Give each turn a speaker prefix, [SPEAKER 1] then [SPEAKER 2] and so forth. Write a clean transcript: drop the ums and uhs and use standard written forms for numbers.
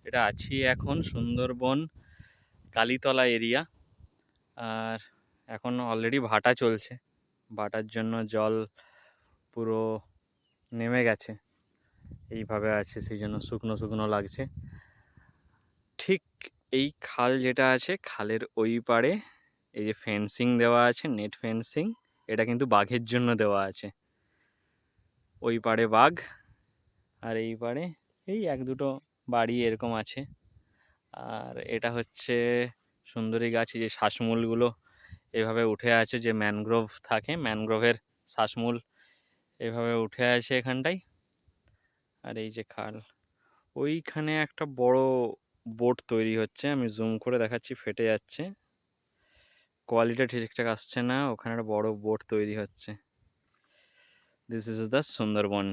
[SPEAKER 1] এটা আছি এখন সুন্দরবন কালীতলা এরিয়া। আর এখন অলরেডি ভাটা চলছে, ভাটার জন্য জল পুরো নেমে গেছে, এইভাবে আছে, সেই জন্য শুকনো শুকনো লাগছে। ঠিক এই খাল যেটা আছে, খালের ওই পাড়ে এই যে ফেন্সিং দেওয়া আছে, নেট ফেন্সিং, এটা কিন্তু বাঘের জন্য দেওয়া আছে। ওই পাড়ে বাঘ, আর এই পাড়ে এই এক দুটো বাড়ি এরকম আছে। আর এটা হচ্ছে সুন্দরী গাছ, যে শ্বাসমূলগুলো এভাবে উঠে আছে, যে ম্যানগ্রোভ থাকে, ম্যানগ্রোভের শ্বাসমূল এভাবে উঠে আছে এখানটায়। আর এই যে খাল, ওইখানে একটা বড় বোট তৈরি হচ্ছে, আমি জুম করে দেখাচ্ছি, ফেটে যাচ্ছে, কোয়ালিটি ঠিকঠাক আসছে না। ওখানে একটা বড় বোট তৈরি হচ্ছে। This is the Sundarban.